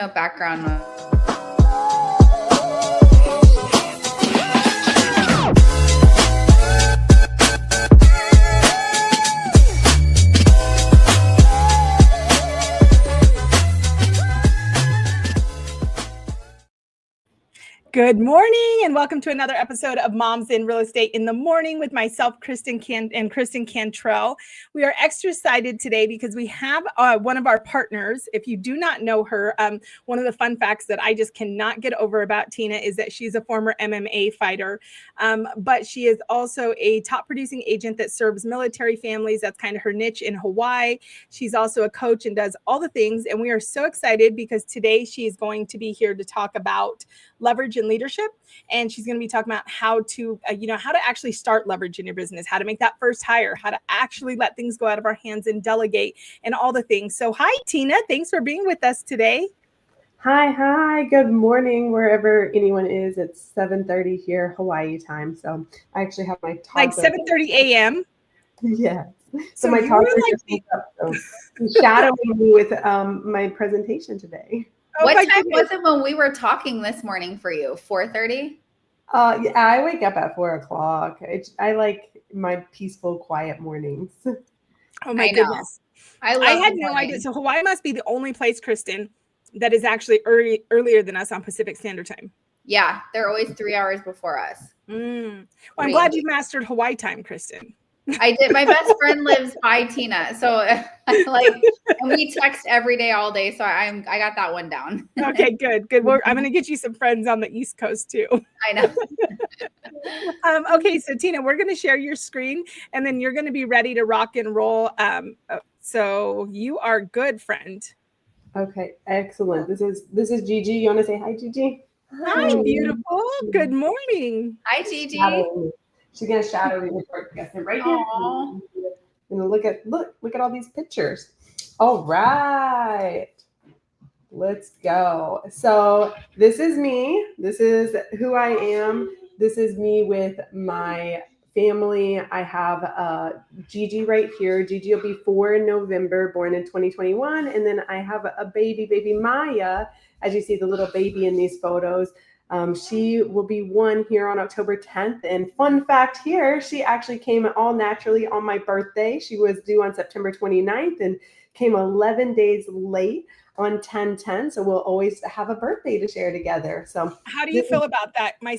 No background noise. Good morning and welcome to another episode of Moms in Real Estate in the Morning with myself, Kristen Cantrell. We are extra excited today because we have one of our partners. If you do not know her, one of the fun facts that I just cannot get over about Tina is that she's a former MMA fighter, but she is also a top producing agent that serves military families. That's kind of her niche in Hawaii. She's also a coach and does all the things. And we are so excited because today she is going to be here to talk about leverage and leadership. And she's going to be talking about how to actually start leverage in your business, how to make that first hire, how to actually let things go out of our hands and delegate and all the things. So hi, Tina. Thanks for being with us today. Hi. Good morning, wherever anyone is. It's 7:30 here, Hawaii time. So I actually have my toddler. Like 7:30 a.m.? Yes. So my toddler like just woke up, so he's shadowing me with my presentation today. What time was it when we were talking this morning for you? 4:30? Yeah, I wake up at 4 o'clock. I like my peaceful, quiet mornings. Oh my goodness. I had no idea. So Hawaii must be the only place, Kristen, that is actually earlier than us on Pacific Standard Time. Yeah, they're always 3 hours before us. Well, I'm glad you mastered Hawaii time, Kristen. I did. My best friend lives by Tina, so and we text every day, all day. So I got that one down. Okay, good. I'm going to get you some friends on the East Coast too. I know. Okay, so Tina, we're going to share your screen, and then you're going to be ready to rock and roll. So you are good, friend. Okay, excellent. This is Gigi. You want to say hi, Gigi? Hi, beautiful. Good morning. Hi, Gigi. She's gonna shadow me right here. And look at all these pictures. All right, let's go. So this is me. This is who I am. This is me with my family. I have Gigi right here. Gigi will be 4 in November, born in 2021, and then I have a baby Maya. As you see, the little baby in these photos. She will be 1 here on October 10th. And fun fact here, she actually came all naturally on my birthday. She was due on September 29th and came 11 days late on 10/10. So we'll always have a birthday to share together. So how do you feel about that? My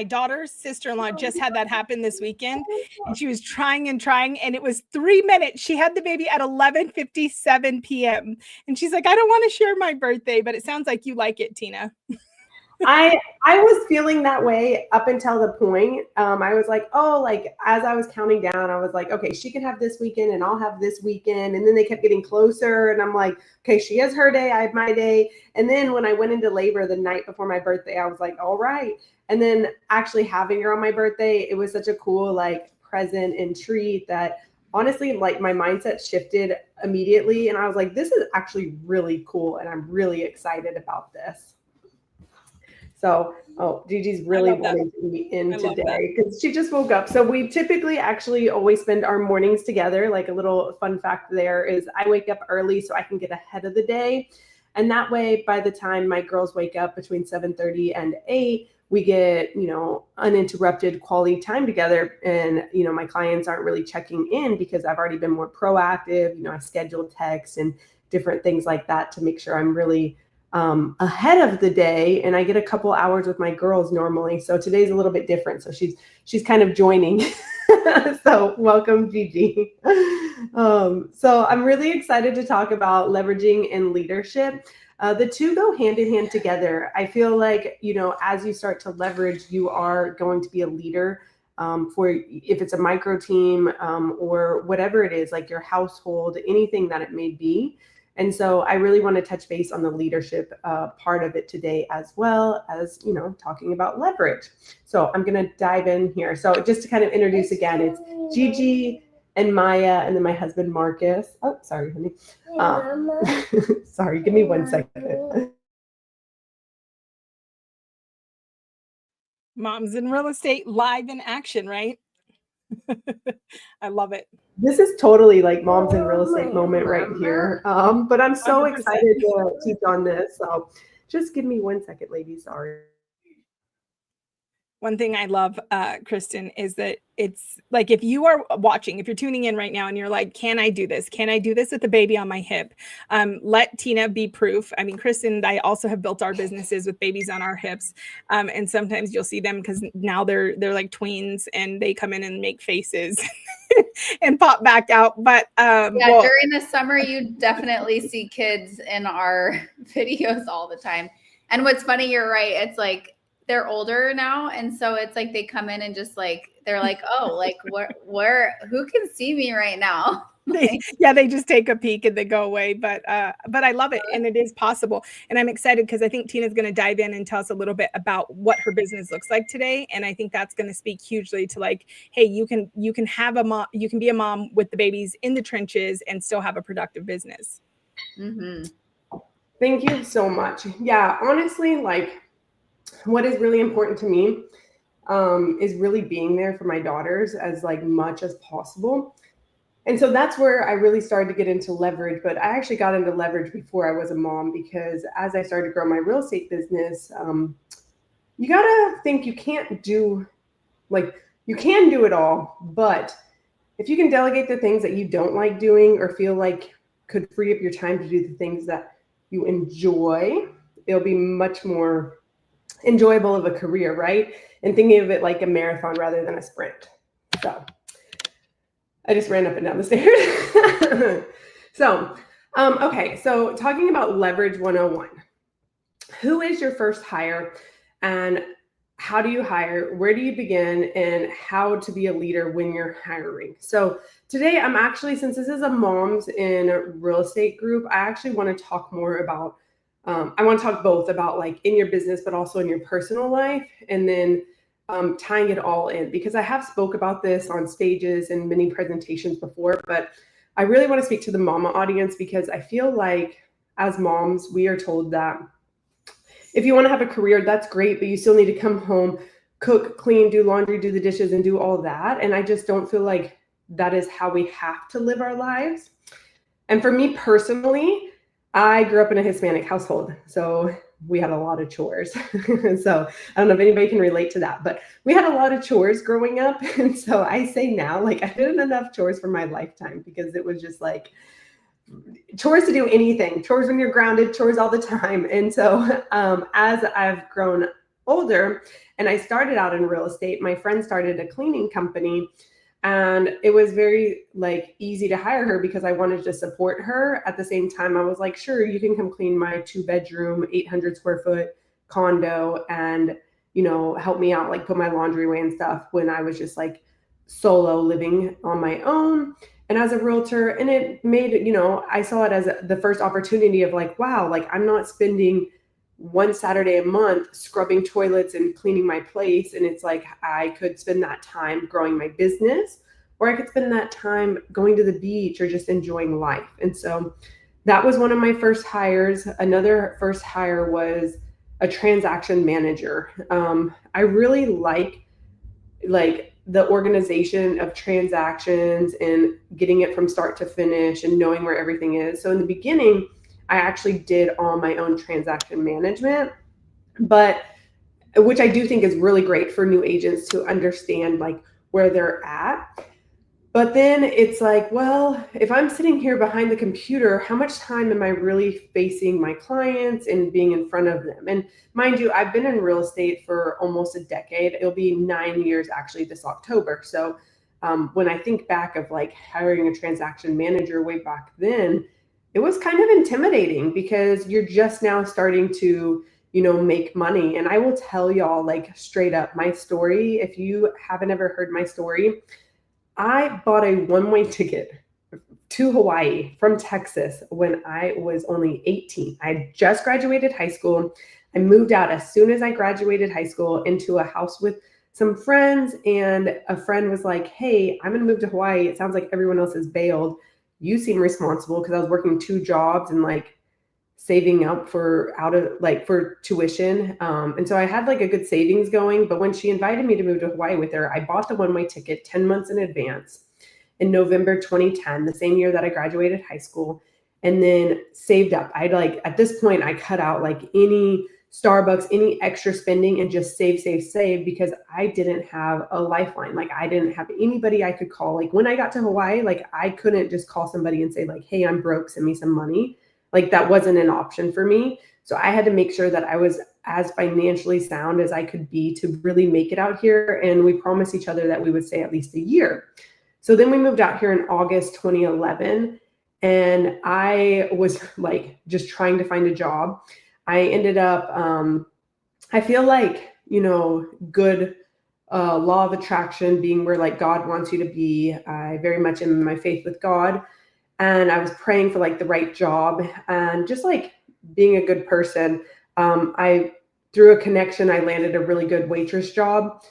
daughter's sister-in-law just had that happen this weekend, and she was trying, and it was 3 minutes. She had the baby at 11:57 p.m. And she's like, I don't want to share my birthday, but it sounds like you like it, Tina. I was feeling that way up until the point. I was like, as I was counting down, I was like, okay, she can have this weekend and I'll have this weekend. And then they kept getting closer. And I'm like, okay, she has her day, I have my day. And then when I went into labor the night before my birthday, I was like, all right. And then actually having her on my birthday, it was such a cool present and treat that honestly, my mindset shifted immediately. And I was like, this is actually really cool. And I'm really excited about this. So, Gigi's really wanting to be in today because she just woke up. So we typically actually always spend our mornings together. Like a little fun fact there is I wake up early so I can get ahead of the day. And that way, by the time my girls wake up between 7:30 and 8, we get, uninterrupted quality time together. And, my clients aren't really checking in because I've already been more proactive. I scheduled texts and different things like that to make sure I'm really ahead of the day, and I get a couple hours with my girls normally. So today's a little bit different. So she's kind of joining. So welcome, Gigi. So I'm really excited to talk about leveraging and leadership. The two go hand in hand together. I feel like, as you start to leverage, you are going to be a leader for if it's a micro team or whatever it is, like your household, anything that it may be. And so I really want to touch base on the leadership part of it today, as well as, talking about leverage. So I'm going to dive in here. So just to kind of introduce again, it's Gigi and Maya, and then my husband, Marcus. Oh, sorry, honey. Sorry, give me 1 second. Moms in Real Estate live in action, right? I love it. This is totally like Moms in Real Estate moment right here. But I'm so 100%. excited to teach on this. So just give me 1 second, ladies. Sorry. One thing I love, Kristen, is that it's like if you are watching, if you're tuning in right now and you're like, can I do this? Can I do this with the baby on my hip? Let Tina be proof. I mean, Kristen and I also have built our businesses with babies on our hips. And sometimes you'll see them because now they're like tweens and they come in and make faces and pop back out. But yeah, well, during the summer, you definitely see kids in our videos all the time. And what's funny, you're right. It's like, they're older now. And so it's like, they come in and just like, they're like, oh, like who can see me right now? they just take a peek and they go away. But I love it. And it is possible. And I'm excited because I think Tina's going to dive in and tell us a little bit about what her business looks like today. And I think that's going to speak hugely to like, hey, you can have a mom, you can be a mom with the babies in the trenches and still have a productive business. Mm-hmm. Thank you so much. Yeah, honestly, like what is really important to me is really being there for my daughters as like much as possible. And so that's where I really started to get into leverage. But I actually got into leverage before I was a mom, because as I started to grow my real estate business, you got to think you can't do, like, you can do it all. But if you can delegate the things that you don't like doing or feel like could free up your time to do the things that you enjoy, it'll be much more enjoyable of a career, right? And thinking of it like a marathon rather than a sprint. So I just ran up and down the stairs. So, okay. So talking about leverage 101, who is your first hire and how do you hire? Where do you begin? And how to be a leader when you're hiring. So today I'm actually, since this is a Moms in Real Estate group, I actually want to talk more about I want to talk both about like in your business, but also in your personal life, and then tying it all in, because I have spoke about this on stages and many presentations before, but I really want to speak to the mama audience, because I feel like as moms, we are told that if you want to have a career, that's great, but you still need to come home, cook, clean, do laundry, do the dishes, and do all that. And I just don't feel like that is how we have to live our lives. And for me personally, I grew up in a Hispanic household, so we had a lot of chores. So I don't know if anybody can relate to that, but we had a lot of chores growing up. And so I say now, like, I didn't enough chores for my lifetime, because it was just like chores to do anything, chores when you're grounded, chores all the time. And so as I've grown older and I started out in real estate, my friend started a cleaning company. And it was very like easy to hire her because I wanted to support her. At the same time, I was like, sure, you can come clean my 2-bedroom, 800 square foot condo and, you know, help me out, like put my laundry away and stuff, when I was just like solo living on my own. And as a realtor, and it made, you know, I saw it as the first opportunity of like, wow, like I'm not spending one Saturday a month scrubbing toilets and cleaning my place. And it's like, I could spend that time growing my business, or I could spend that time going to the beach or just enjoying life. And so that was one of my first hires. Another first hire was a transaction manager. I really like the organization of transactions and getting it from start to finish and knowing where everything is. So in the beginning, I actually did all my own transaction management, but which I do think is really great for new agents to understand like where they're at. But then it's like, well, if I'm sitting here behind the computer, how much time am I really facing my clients and being in front of them? And mind you, I've been in real estate for almost a decade. It'll be 9 years actually this October. So when I think back of like hiring a transaction manager way back then, it was kind of intimidating because you're just now starting to, you know, make money. And I will tell y'all like straight up my story. If you haven't ever heard my story, I bought a one-way ticket to Hawaii from Texas when I was only 18. I just graduated high school. I moved out as soon as I graduated high school into a house with some friends, and a friend was like, hey, I'm gonna move to Hawaii. It sounds like everyone else has bailed. You seem responsible, because I was working 2 jobs and like saving up for tuition. And so I had like a good savings going, but when she invited me to move to Hawaii with her, I bought the one-way ticket 10 months in advance in November 2010, the same year that I graduated high school, and then saved up. At this point, I cut out like any Starbucks, any extra spending, and just save because I didn't have a lifeline. Like I didn't have anybody I could call. Like when I got to Hawaii, like I couldn't just call somebody and say like, hey, I'm broke, send me some money. Like that wasn't an option for me. So I had to make sure that I was as financially sound as I could be to really make it out here. And we promised each other that we would stay at least a year. So then we moved out here in August 2011, and I was like just trying to find a job. I ended up, I feel like, good law of attraction being where like God wants you to be. I very much am in my faith with God. And I was praying for like the right job and just like being a good person. Through a connection, I landed a really good waitress job.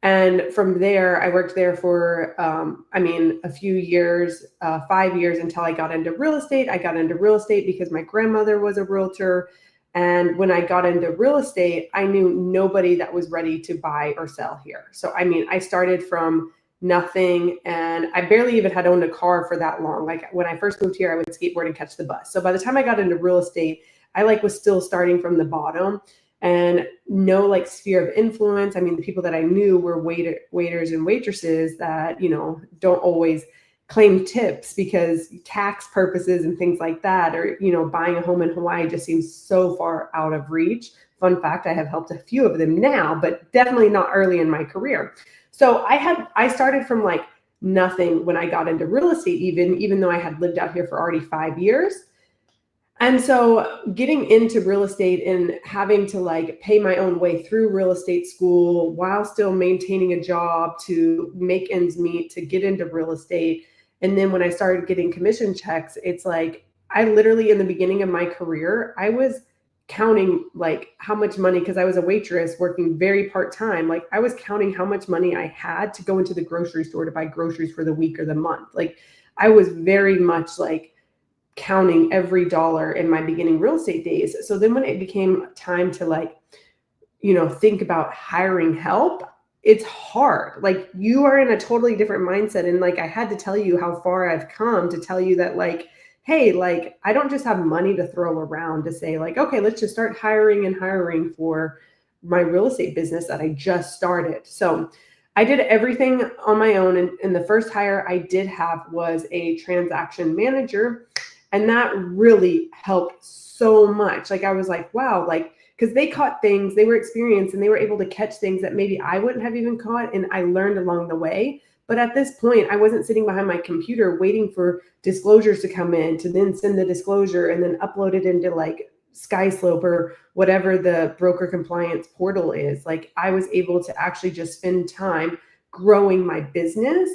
And from there, I worked there for, a few years, 5 years until I got into real estate. I got into real estate because my grandmother was a realtor. And when I got into real estate, I knew nobody that was ready to buy or sell here. So, I started from nothing, and I barely even had owned a car for that long. Like when I first moved here, I would skateboard and catch the bus. So by the time I got into real estate, I was still starting from the bottom and no like sphere of influence. The people that I knew were waiters and waitresses that, don't always claim tips because tax purposes and things like that, or, buying a home in Hawaii just seems so far out of reach. Fun fact, I have helped a few of them now, but definitely not early in my career. So I started from like nothing when I got into real estate, even though I had lived out here for already 5 years. And so getting into real estate and having to like pay my own way through real estate school while still maintaining a job to make ends meet to get into real estate. And then when I started getting commission checks, it's like, I literally in the beginning of my career, I was counting like how much money, because I was a waitress working very part-time. Like I was counting how much money I had to go into the grocery store to buy groceries for the week or the month. Like I was very much like counting every dollar in my beginning real estate days. So then when it became time to like, think about hiring help, it's hard. Like you are in a totally different mindset. And like, I had to tell you how far I've come to tell you that like, hey, like, I don't just have money to throw around to say like, okay, let's just start hiring for my real estate business that I just started. So I did everything on my own. And the first hire I did have was a transaction manager. And that really helped so much. Like I was like, wow, like, because they caught things, they were experienced, and they were able to catch things that maybe I wouldn't have even caught. And I learned along the way. But at this point, I wasn't sitting behind my computer waiting for disclosures to come in to then send the disclosure and then upload it into like SkySlope or whatever the broker compliance portal is. Like I was able to actually just spend time growing my business.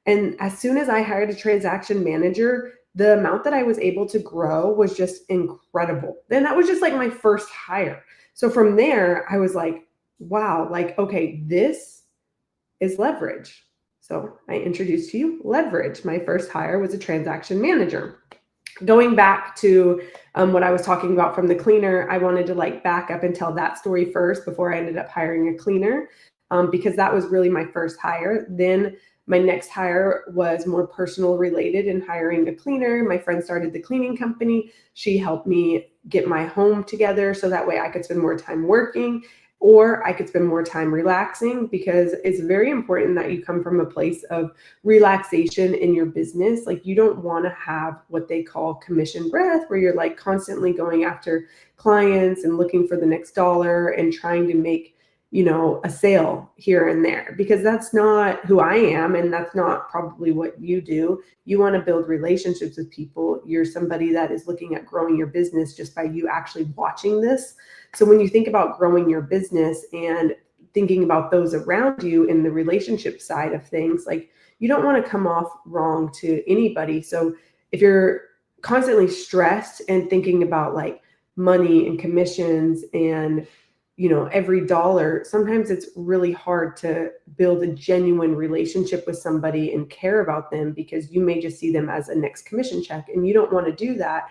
And as soon as I hired a transaction manager, the amount that I was able to grow was just incredible. Then that was just like my first hire. So from there, I was like, wow, like, okay, this is leverage. So I introduced to you leverage. My first hire was a transaction manager. Going back to what I was talking about from the cleaner, I wanted to like back up and tell that story first before I ended up hiring a cleaner, because that was really my first hire. Then my next hire was more personal related in hiring a cleaner. My friend started the cleaning company. She helped me get my home together so that way I could spend more time working or I could spend more time relaxing, because it's very important that you come from a place of relaxation in your business. Like you don't want to have what they call commission breath, where you're like constantly going after clients and looking for the next dollar and trying to make a sale here and there, because that's not who I am. And that's not probably what you do. You want to build relationships with people. You're somebody that is looking at growing your business just by you actually watching this. So when you think about growing your business and thinking about those around you in the relationship side of things, like you don't want to come off wrong to anybody. So if you're constantly stressed and thinking about like money and commissions and every dollar, sometimes it's really hard to build a genuine relationship with somebody and care about them, because you may just see them as a next commission check and you don't want to do that.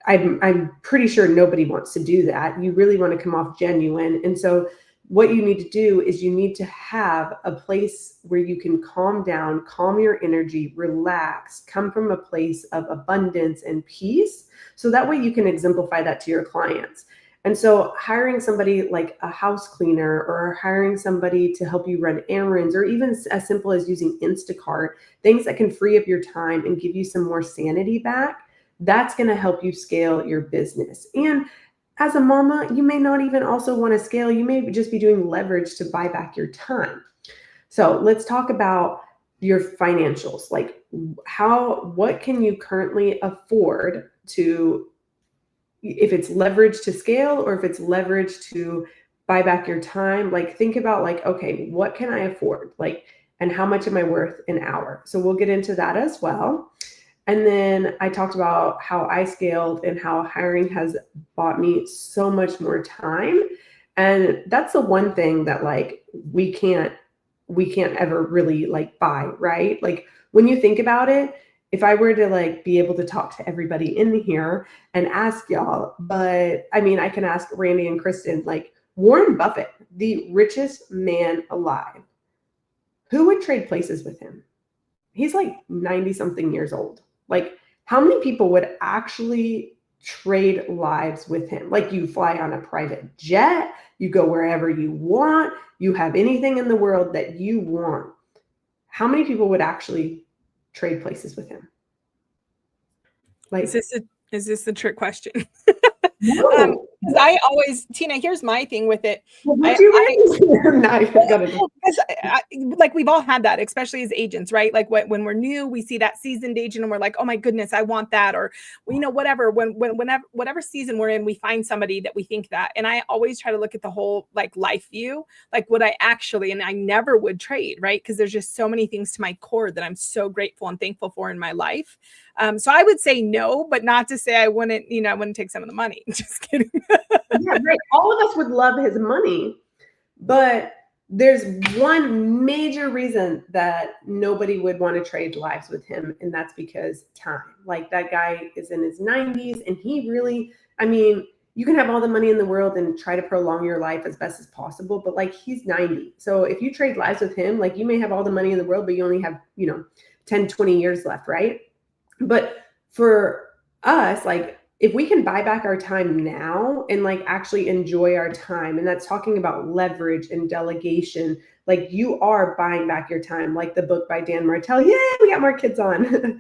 I'm pretty sure nobody wants to do that. You really want to come off genuine. And so what you need to do is you need to have a place where you can calm down, calm your energy, relax, come from a place of abundance and peace. So that way you can exemplify that to your clients. And so hiring somebody like a house cleaner or hiring somebody to help you run errands, or even as simple as using Instacart, things that can free up your time and give you some more sanity back, that's going to help you scale your business. And as a mama, you may not even also want to scale. You may just be doing leverage to buy back your time. So let's talk about your financials. Like what can you currently afford to, if it's leverage to scale or if it's leverage to buy back your time, like think about like, okay, what can I afford? Like, and how much am I worth an hour? So we'll get into that as well. And then I talked about how I scaled and how hiring has bought me so much more time. And that's the one thing that like we can't ever really like buy, right? Like when you think about it, if I were to like be able to talk to everybody in here and ask y'all, but I mean, I can ask Randy and Kristen, like Warren Buffett, the richest man alive, who would trade places with him? He's like 90 something years old. Like how many people would actually trade lives with him? Like you fly on a private jet, you go wherever you want, you have anything in the world that you want. How many people would actually trade places with him? Like, is this the trick question? no. I always, Tina, here's my thing with it. Well, like we've all had that, especially as agents, right? Like when we're new, we see that seasoned agent and we're like, oh my goodness, I want that. Or, you know, whatever, whatever season we're in, we find somebody that we think that. And I always try to look at the whole like life view, like would I actually, and I never would trade, right? Because there's just so many things to my core that I'm so grateful and thankful for in my life. So I would say no, but not to say I wouldn't, you know, I wouldn't take some of the money. Just kidding. Yeah, right. All of us would love his money, but there's one major reason that nobody would want to trade lives with him, and that's because time. Like that guy is in his 90s, and he really, I mean, you can have all the money in the world and try to prolong your life as best as possible, but like he's 90. So if you trade lives with him, like you may have all the money in the world, but you only have, 10, 20 years left, right? But for us, like if we can buy back our time now and like actually enjoy our time, and that's talking about leverage and delegation, like you are buying back your time, like the book by Dan Martell. Yay, we got more kids on.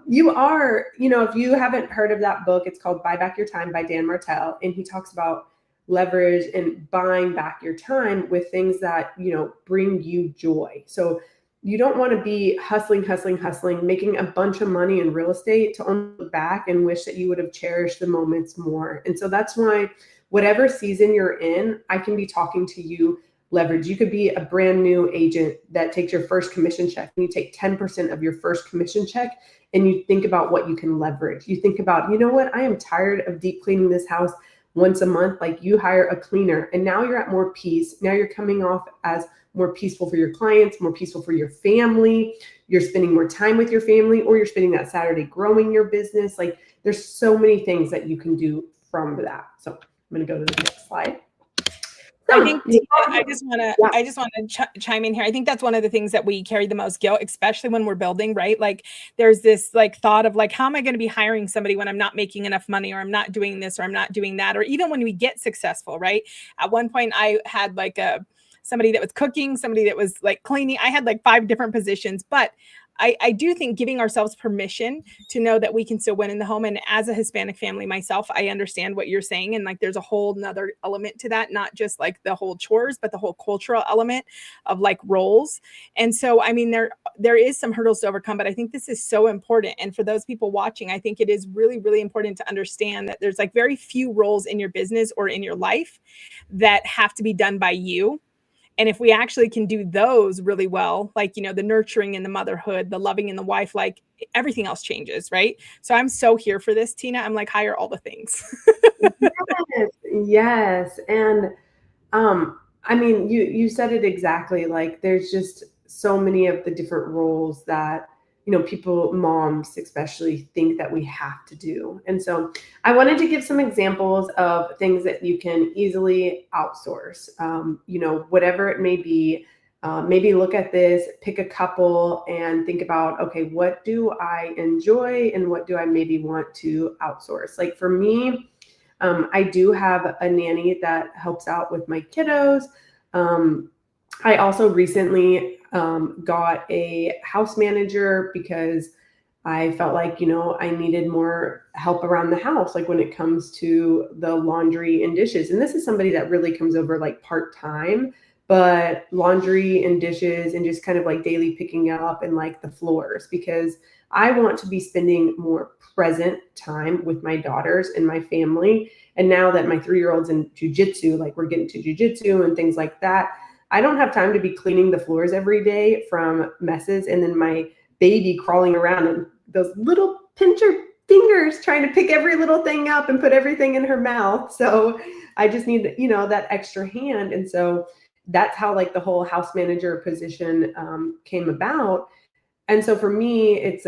You are, if you haven't heard of that book, it's called Buy Back Your Time by Dan Martell. And he talks about leverage and buying back your time with things that, bring you joy. So you don't want to be hustling, making a bunch of money in real estate to only look back and wish that you would have cherished the moments more. And so that's why whatever season you're in, I can be talking to you leverage. You could be a brand new agent that takes your first commission check and you take 10% of your first commission check and you think about what you can leverage. You think about, you know what, I am tired of deep cleaning this house once a month. Like you hire a cleaner and now you're at more peace. Now you're coming off as more peaceful for your clients, more peaceful for your family. You're spending more time with your family, or you're spending that Saturday growing your business. Like there's so many things that you can do from that. So I'm going to go to the next slide. I think I just want to chime in here. I think that's one of the things that we carry the most guilt, especially when we're building, right? Like there's this like thought of like, how am I going to be hiring somebody when I'm not making enough money, or I'm not doing this, or I'm not doing that, or even when we get successful, right? At one point I had like somebody that was cooking, somebody that was like cleaning. I had like 5 different positions, but I do think giving ourselves permission to know that we can still win in the home. And as a Hispanic family myself, I understand what you're saying. And like, there's a whole nother element to that, not just like the whole chores, but the whole cultural element of like roles. And so, I mean, there is some hurdles to overcome, but I think this is so important. And for those people watching, I think it is really, really important to understand that there's like very few roles in your business or in your life that have to be done by you. And if we actually can do those really well, like, the nurturing and the motherhood, the loving and the wife, like everything else changes, right? So I'm so here for this, Tina. I'm like, hire all the things. Yes. And I mean, you said it exactly. Like there's just so many of the different roles that, people, moms especially, think that we have to do. And so I wanted to give some examples of things that you can easily outsource, whatever it may be. Maybe look at this, pick a couple and think about, okay, what do I enjoy and what do I maybe want to outsource? Like for me, I do have a nanny that helps out with my kiddos. I also recently got a house manager because I felt like, I needed more help around the house, like when it comes to the laundry and dishes. And this is somebody that really comes over like part-time, but laundry and dishes and just kind of like daily picking up and like the floors, because I want to be spending more present time with my daughters and my family. And now that my 3-year-old's in jujitsu, like we're getting to jujitsu and things like that, I don't have time to be cleaning the floors every day from messes. And then my baby crawling around and those little pincher fingers trying to pick every little thing up and put everything in her mouth. So I just need, that extra hand. And so that's how like the whole house manager position came about. And so for me, it's,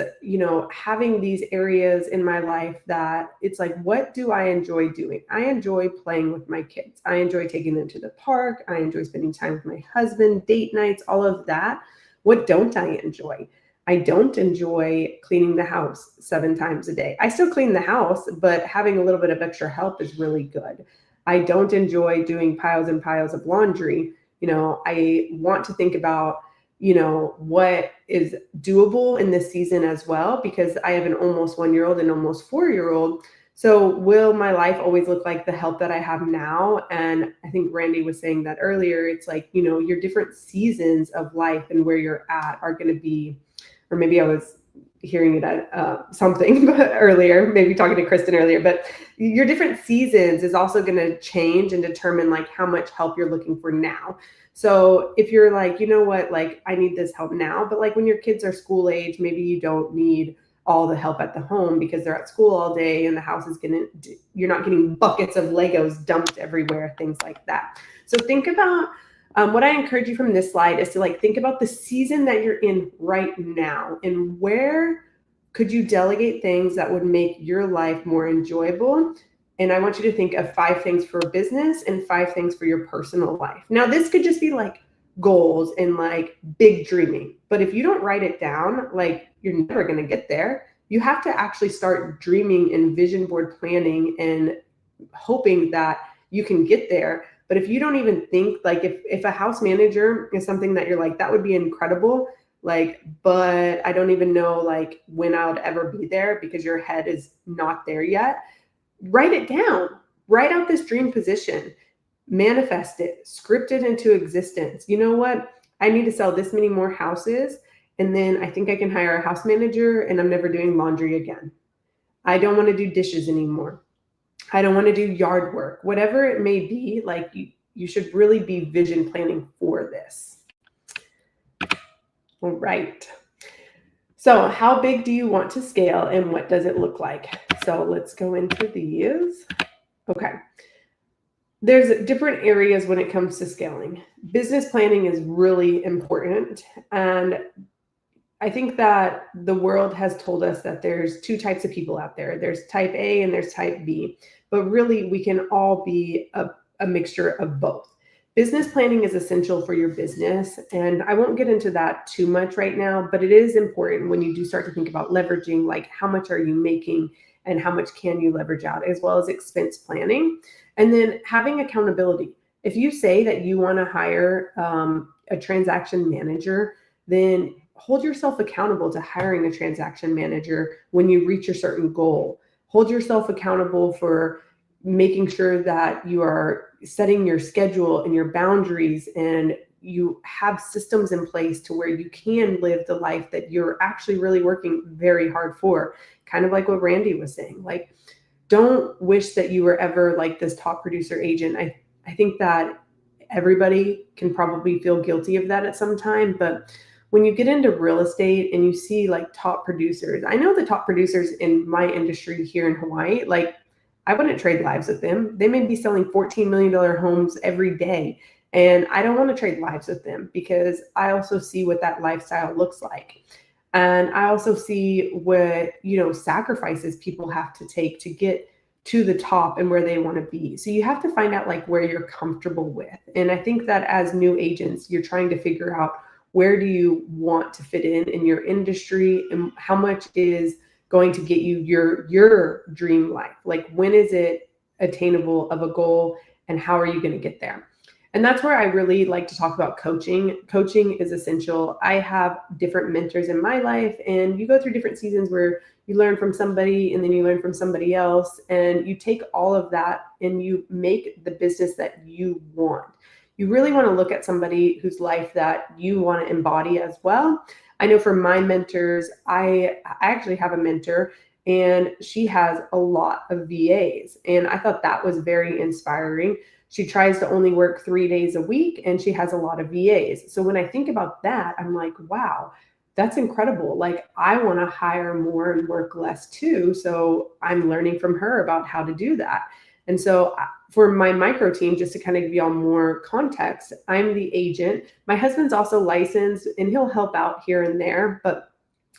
having these areas in my life that it's like, what do I enjoy doing? I enjoy playing with my kids. I enjoy taking them to the park. I enjoy spending time with my husband, date nights, all of that. What don't I enjoy? I don't enjoy cleaning the house 7 times a day. I still clean the house, but having a little bit of extra help is really good. I don't enjoy doing piles and piles of laundry. I want to think about what is doable in this season as well, because I have an almost 1-year-old and almost 4-year-old. So will my life always look like the help that I have now? And I think Randy was saying that earlier. It's like, your different seasons of life and where you're at are going to be, or maybe I was hearing it at something but earlier, maybe talking to Kristen earlier, but your different seasons is also going to change and determine like how much help you're looking for now. So if you're like, like I need this help now, but like when your kids are school age, maybe you don't need all the help at the home because they're at school all day and the house is you're not getting buckets of Legos dumped everywhere, things like that. So think about what I encourage you from this slide is to like think about the season that you're in right now and where could you delegate things that would make your life more enjoyable. And I want you to think of 5 things for business and 5 things for your personal life. Now, this could just be like goals and like big dreaming. But if you don't write it down, like you're never going to get there. You have to actually start dreaming and vision board planning and hoping that you can get there. But if you don't even think, like if a house manager is something that you're like, that would be incredible, like, but I don't even know like when I would ever be there because your head is not there yet. Write it down, write out this dream position, manifest it, script it into existence. You know what? I need to sell this many more houses. And then I think I can hire a house manager and I'm never doing laundry again. I don't want to do dishes anymore. I don't want to do yard work, whatever it may be. Like you should really be vision planning for this. All right. So how big do you want to scale and what does it look like? So let's go into these. Okay. There's different areas when it comes to scaling. Business planning is really important. And I think that the world has told us that there's 2 types of people out there. There's type A and there's type B. But really, we can all be a mixture of both. Business planning is essential for your business. And I won't get into that too much right now, but it is important when you do start to think about leveraging, like how much are you making and how much can you leverage out, as well as expense planning. And then having accountability. If you say that you want to hire a transaction manager, then hold yourself accountable to hiring a transaction manager when you reach a certain goal. Hold yourself accountable for making sure that you are setting your schedule and your boundaries and you have systems in place to where you can live the life that you're actually really working very hard for. Kind of like what Randy was saying, like, don't wish that you were ever like this top producer agent. I think that everybody can probably feel guilty of that at some time, but when you get into real estate and you see like top producers, I know the top producers in my industry here in Hawaii, like I wouldn't trade lives with them. They may be selling $14 million homes every day. And I don't want to trade lives with them because I also see what that lifestyle looks like. And I also see what, sacrifices people have to take to get to the top and where they want to be. So you have to find out like where you're comfortable with. And I think that as new agents, you're trying to figure out where do you want to fit in your industry, and how much is going to get you your dream life. Like, when is it attainable of a goal, and how are you going to get there? And that's where I really like to talk about coaching. Coaching is essential. I have different mentors in my life, and you go through different seasons where you learn from somebody and then you learn from somebody else, and you take all of that and you make the business that you want. You really want to look at somebody whose life that you want to embody as well. I know for my mentors, I actually have a mentor, and she has a lot of VAs, and I thought that was very inspiring. She tries to only work 3 days a week, and she has a lot of VAs. So when I think about that, I'm like, wow, that's incredible. Like, I want to hire more and work less too. So I'm learning from her about how to do that. And so for my micro team, just to kind of give y'all more context, I'm the agent. My husband's also licensed, and he'll help out here and there, but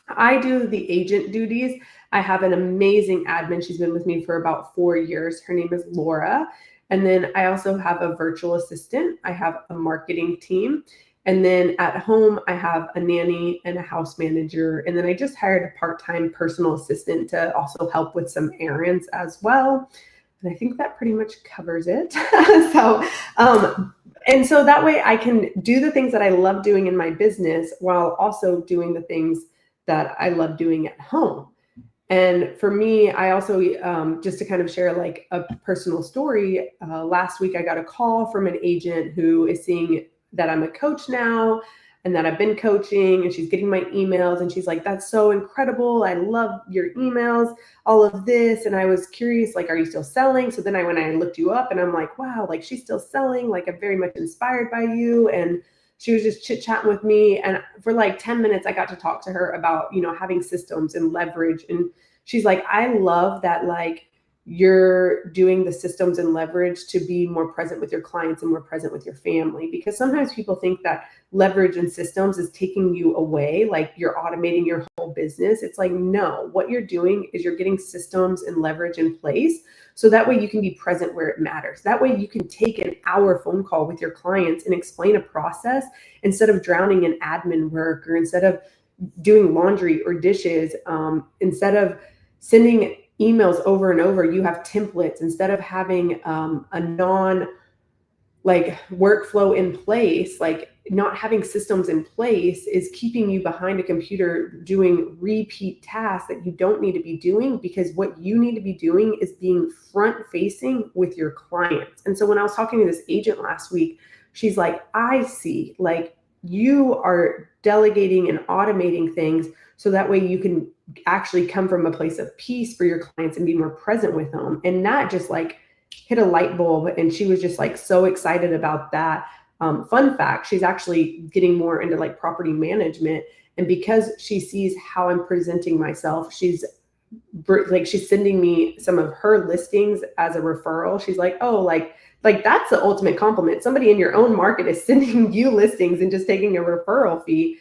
I do the agent duties. I have an amazing admin. She's been with me for about 4 years. Her name is Laura. And then I also have a virtual assistant. I have a marketing team. And then at home, I have a nanny and a house manager. And then I just hired a part-time personal assistant to also help with some errands as well. And I think that pretty much covers it. And so that way I can do the things that I love doing in my business while also doing the things that I love doing at home. And for me, I also, just to kind of share like a personal story, last week I got a call from an agent who is seeing that I'm a coach now and that I've been coaching, and she's getting my emails, and she's like, that's so incredible. I love your emails, all of this. And I was curious, like, are you still selling? So then when I looked you up, and I'm like, wow, like, she's still selling. Like, I'm very much inspired by you. And she was just chit chatting with me. And for like 10 minutes, I got to talk to her about, having systems and leverage. And she's like, I love that, like, you're doing the systems and leverage to be more present with your clients and more present with your family. Because sometimes people think that leverage and systems is taking you away, like you're automating your whole business. It's like, no, what you're doing is you're getting systems and leverage in place, so that way you can be present where it matters. That way you can take an hour phone call with your clients and explain a process instead of drowning in admin work, or instead of doing laundry or dishes, instead of sending emails over and over. You have templates instead of having a non workflow in place. Like, not having systems in place is keeping you behind a computer doing repeat tasks that you don't need to be doing, because what you need to be doing is being front facing with your clients. And so when I was talking to this agent last week, she's like, I see, like, you are delegating and automating things so that way you can actually come from a place of peace for your clients and be more present with them. And that just like hit a light bulb. And she was just like so excited about that. Fun fact, she's actually getting more into like property management. And because she sees how I'm presenting myself, she's sending me some of her listings as a referral. She's like, oh, like that's the ultimate compliment. Somebody in your own market is sending you listings and just taking a referral fee,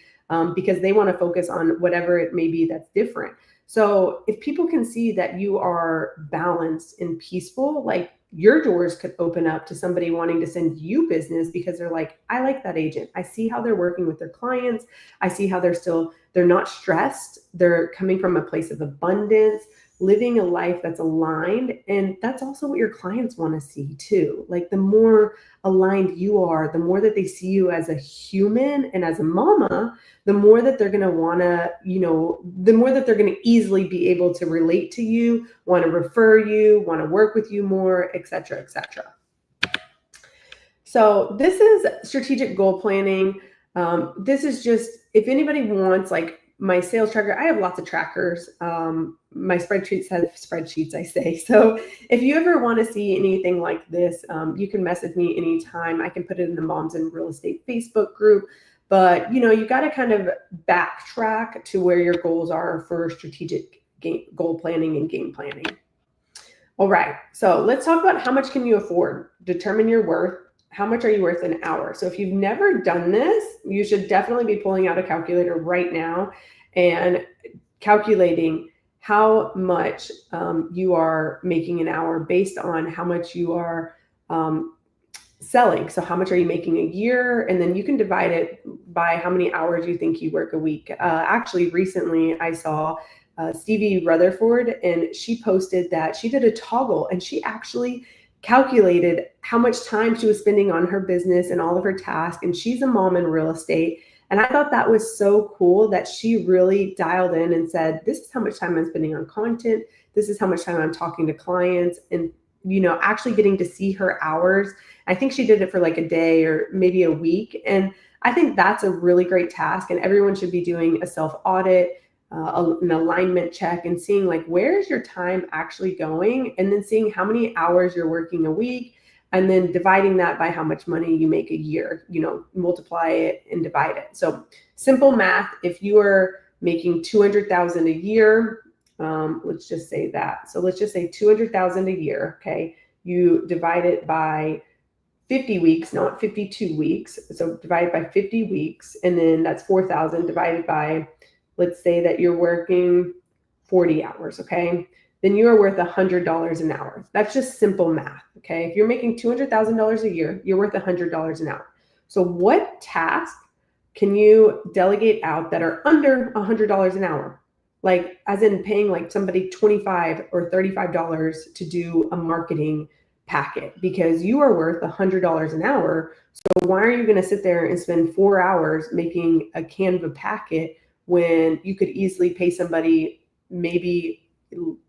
because they want to focus on whatever it may be that's different. So if people can see that you are balanced and peaceful, like, your doors could open up to somebody wanting to send you business, because they're like, I like that agent. I see how they're working with their clients. I see how they're not stressed. They're coming from a place of abundance, living a life that's aligned. And that's also what your clients want to see too. Like, the more aligned you are, the more that they see you as a human and as a mama, the more that they're going to want to, the more that they're going to easily be able to relate to you, want to refer you, want to work with you more, et cetera, et cetera. So this is strategic goal planning. This is just, if anybody wants like my sales tracker, I have lots of trackers. My spreadsheets have spreadsheets, I say. So if you ever want to see anything like this, you can message me anytime. I can put it in the Moms in Real Estate Facebook group. But, you got to kind of backtrack to where your goals are for strategic goal planning and game planning. All right. So let's talk about how much can you afford? Determine your worth. How much are you worth an hour? So if you've never done this, you should definitely be pulling out a calculator right now and calculating how much you are making an hour based on how much you are selling. So how much are you making a year? And then you can divide it by how many hours you think you work a week. Actually, recently I saw Stevie Rutherford, and she posted that she did a toggle, and she actually calculated how much time she was spending on her business and all of her tasks. And she's a mom in real estate. And I thought that was so cool that she really dialed in and said, this is how much time I'm spending on content. This is how much time I'm talking to clients, and, you know, actually getting to see her hours. I think she did it for like a day or maybe a week. And I think that's a really great task. And everyone should be doing a self-audit, an alignment check, and seeing like, where is your time actually going? And then seeing how many hours you're working a week, and then dividing that by how much money you make a year, you know, multiply it and divide it. So simple math, if you are making 200,000 a year, let's just say that. So let's just say 200,000 a year. Okay. You divide it by 50 weeks, not 52 weeks. So divide by 50 weeks. And then that's 4,000 divided by, let's say that you're working 40 hours. Okay. Then you are worth $100 an hour. That's just simple math. Okay. If you're making $200,000 a year, you're worth $100 an hour. So what task can you delegate out that are under $100 an hour? Like, as in paying like somebody $25 or $35 to do a marketing packet, because you are worth $100 an hour. So why are you going to sit there and spend 4 hours making a Canva packet when you could easily pay somebody maybe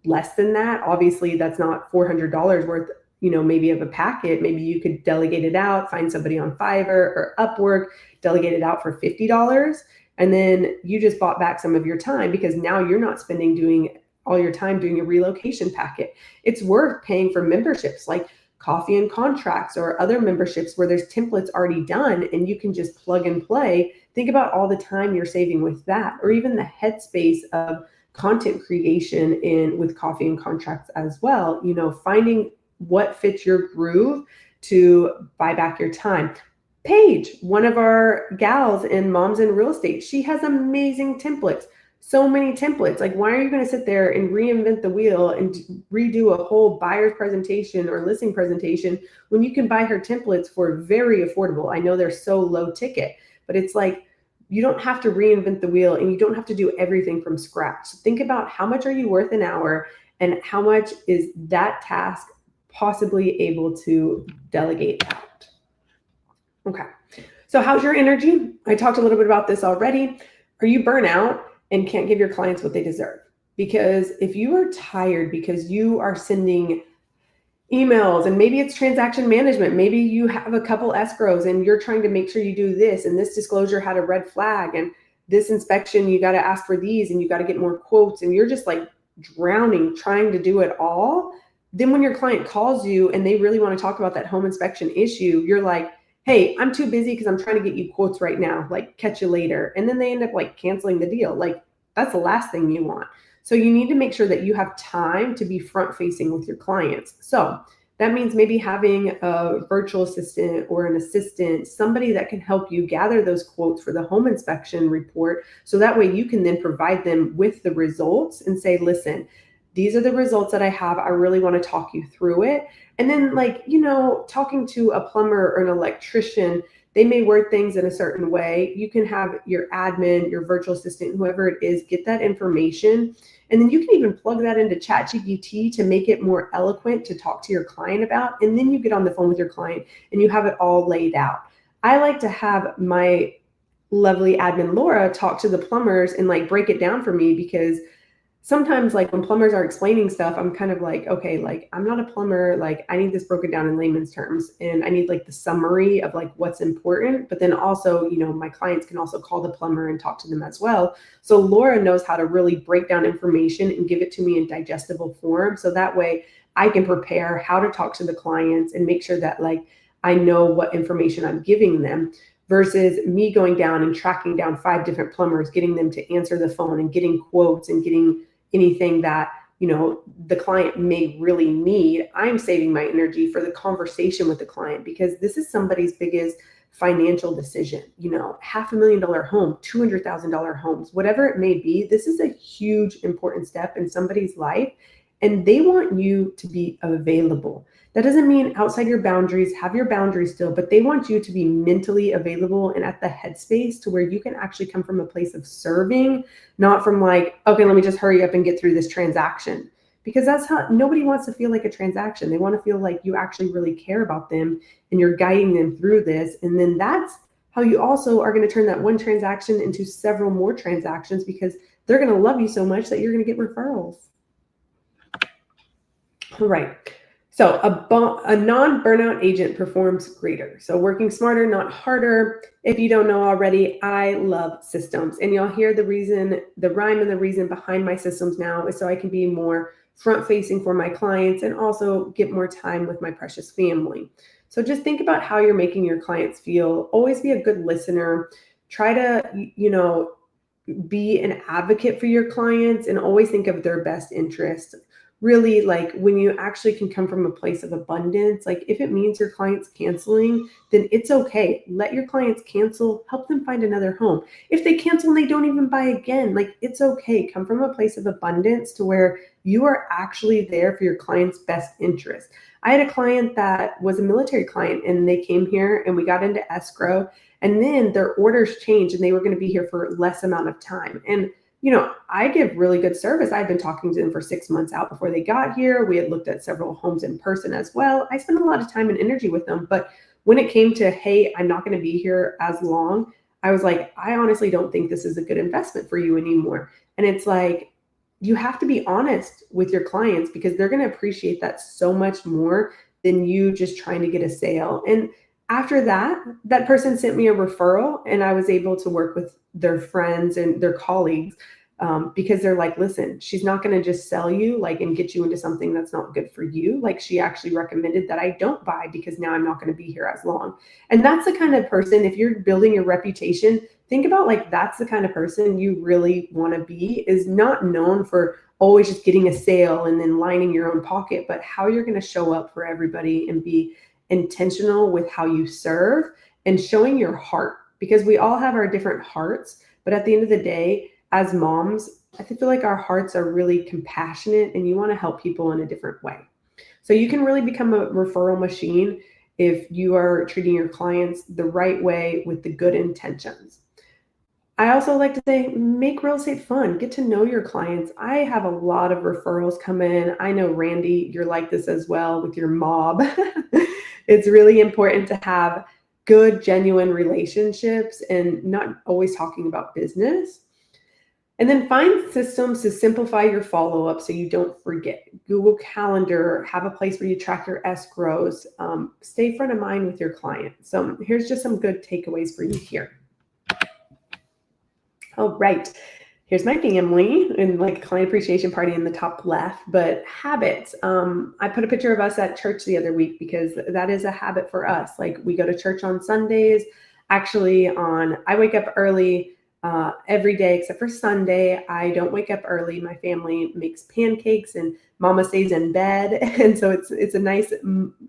less than that? Obviously, that's not $400 worth, you know, maybe of a packet. Maybe you could delegate it out, find somebody on Fiverr or Upwork, delegate it out for $50. And then you just bought back some of your time, because now you're not spending doing all your time doing a relocation packet. It's worth paying for memberships like Coffee and Contracts or other memberships where there's templates already done and you can just plug and play. Think about all the time you're saving with that, or even the headspace of content creation with Coffee and Contracts as well. You know, finding what fits your groove to buy back your time. Paige, one of our gals in Moms in Real Estate, she has amazing templates. So many templates. Like, why are you going to sit there and reinvent the wheel and redo a whole buyer's presentation or listing presentation when you can buy her templates for very affordable? I know they're so low ticket, but it's like, you don't have to reinvent the wheel and you don't have to do everything from scratch. So think about how much are you worth an hour and how much is that task possibly able to delegate out. Okay. So how's your energy? I talked a little bit about this already. Are you burnt out and can't give your clients what they deserve? Because if you are tired because you are sending emails, and maybe it's transaction management, maybe you have a couple escrows and you're trying to make sure you do this, and this disclosure had a red flag, and this inspection, you got to ask for these, and you got to get more quotes, and you're just like drowning trying to do it all. Then when your client calls you and they really want to talk about that home inspection issue, you're like, hey, I'm too busy because I'm trying to get you quotes right now, like catch you later. And then they end up like canceling the deal. Like, that's the last thing you want. So you need to make sure that you have time to be front facing with your clients. So that means maybe having a virtual assistant or an assistant, somebody that can help you gather those quotes for the home inspection report. So that way you can then provide them with the results and say, listen, these are the results that I have. I really want to talk you through it. And then, like, you know, talking to a plumber or an electrician, they may word things in a certain way. You can have your admin, your virtual assistant, whoever it is, get that information. And then you can even plug that into ChatGPT to make it more eloquent to talk to your client about. And then you get on the phone with your client and you have it all laid out. I like to have my lovely admin Laura talk to the plumbers and like break it down for me, because sometimes, like, when plumbers are explaining stuff, I'm kind of like, okay, like, I'm not a plumber. Like, I need this broken down in layman's terms, and I need like the summary of like what's important. But then also, you know, my clients can also call the plumber and talk to them as well. So Laura knows how to really break down information and give it to me in digestible form. So that way I can prepare how to talk to the clients and make sure that like I know what information I'm giving them, versus me going down and tracking down 5 different plumbers, getting them to answer the phone and getting quotes and getting anything that the client may really need. I'm saving my energy for the conversation with the client, because this is somebody's biggest financial decision. $500,000 home, $200,000 homes, whatever it may be. This is a huge, important step in somebody's life, and they want you to be available. That doesn't mean outside your boundaries, have your boundaries still, but they want you to be mentally available and at the headspace to where you can actually come from a place of serving, not from like, okay, let me just hurry up and get through this transaction. Because that's how nobody wants to feel like a transaction. They want to feel like you actually really care about them and you're guiding them through this. And then that's how you also are going to turn that one transaction into several more transactions, because they're going to love you so much that you're going to get referrals. All right. So a non-burnout agent performs greater. So working smarter, not harder. If you don't know already, I love systems. And you'll hear the rhyme and the reason behind my systems now is so I can be more front-facing for my clients and also get more time with my precious family. So just think about how you're making your clients feel. Always be a good listener. Try to, be an advocate for your clients and always think of their best interest. Really, like when you actually can come from a place of abundance, like if it means your client's canceling, then it's okay. Let your clients cancel, help them find another home. If they cancel and they don't even buy again, like it's okay. Come from a place of abundance to where you are actually there for your client's best interest. I had a client that was a military client and they came here and we got into escrow, and then their orders changed and they were going to be here for less amount of time. And I give really good service. I've been talking to them for 6 months out before they got here. We had looked at several homes in person as well. I spent a lot of time and energy with them. But when it came to, hey, I'm not going to be here as long, I was like, I honestly don't think this is a good investment for you anymore. And it's like, you have to be honest with your clients, because they're going to appreciate that so much more than you just trying to get a sale. And after that person sent me a referral, and I was able to work with their friends and their colleagues, because they're like, listen, she's not going to just sell you and get you into something that's not good for you. Like, she actually recommended that I don't buy, because now I'm not going to be here as long. And that's the kind of person, if you're building your reputation, think about that's the kind of person you really want to be, is not known for always just getting a sale and then lining your own pocket, but how you're going to show up for everybody and be intentional with how you serve and showing your heart, because we all have our different hearts. But at the end of the day, as moms, I feel like our hearts are really compassionate and you want to help people in a different way. So you can really become a referral machine if you are treating your clients the right way with the good intentions. I also like to say, make real estate fun. Get to know your clients. I have a lot of referrals come in. I know, Randy, you're like this as well with your mob. It's really important to have good, genuine relationships and not always talking about business. And then find systems to simplify your follow-up so you don't forget. Google Calendar, have a place where you track your escrows. Stay front of mind with your client. So here's just some good takeaways for you here. All right, here's my family and client appreciation party in the top left. But habits, I put a picture of us at church the other week because that is a habit for us. We go to church on Sundays. Actually, I wake up early every day except for Sunday. I don't wake up early. My family makes pancakes and Mama stays in bed. And so it's a nice